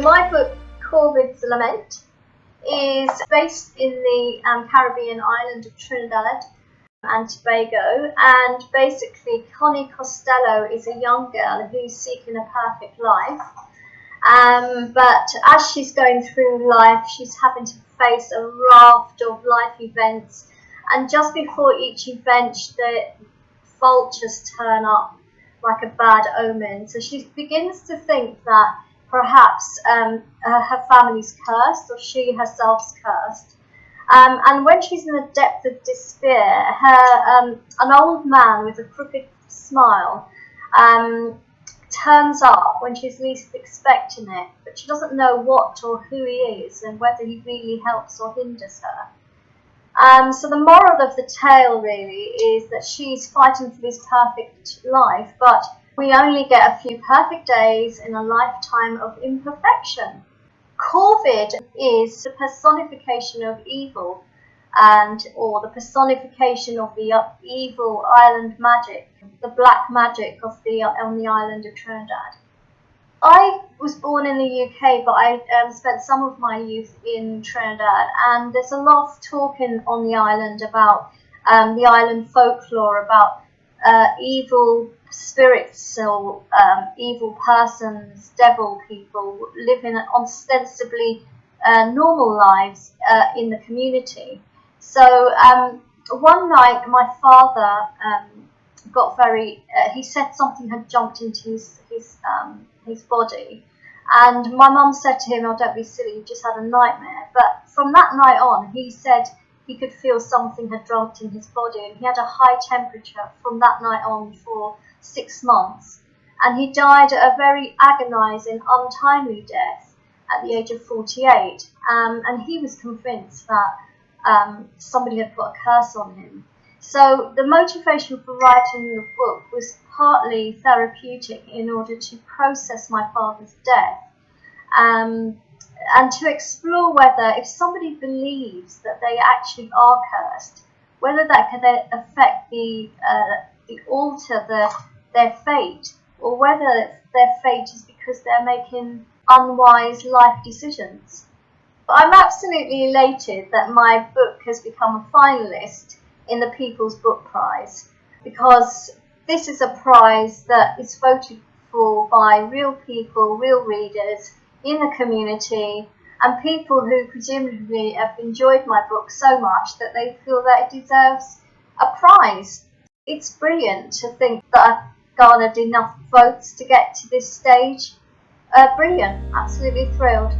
My book, Corvid's Lament, is based in the Caribbean island of Trinidad and Tobago, and basically Connie Costello is a young girl who's seeking a perfect life, but as she's going through life she's having to face a raft of life events, and just before each event the vultures turn up like a bad omen. So she begins to think that perhaps her family's cursed, or she herself's cursed. And when she's in the depth of despair, an old man with a crooked smile turns up when she's least expecting it, but she doesn't know what or who he is and whether he really helps or hinders her. So the moral of the tale really is that she's fighting for this perfect life, but we only get a few perfect days in a lifetime of imperfection. Corvid is the personification of evil, or the personification of the evil island magic, the black magic on the island of Trinidad. I was born in the UK, but I spent some of my youth in Trinidad, and there's a lot of talking on the island about the island folklore, about evil spirits or evil persons, devil people living ostensibly normal lives in the community. So one night my father got he said something had jumped into his body, and my mum said to him, "Oh, don't be silly, you just had a nightmare." But from that night on, he said he could feel something had jumped in his body, and he had a high temperature from that night on for 6 months, and he died a very agonising, untimely death at the age of 48, and he was convinced that somebody had put a curse on him. So the motivation for writing the book was partly therapeutic in order to process my father's death, and to explore whether, if somebody believes that they actually are cursed, whether that could affect alter their fate, or whether their fate is because they're making unwise life decisions. I'm absolutely elated that my book has become a finalist in the People's Book Prize, because this is a prize that is voted for by real people, real readers in the community, and people who presumably have enjoyed my book so much that they feel that it deserves a prize. It's brilliant to think that I've garnered enough votes to get to this stage. Brilliant, absolutely thrilled.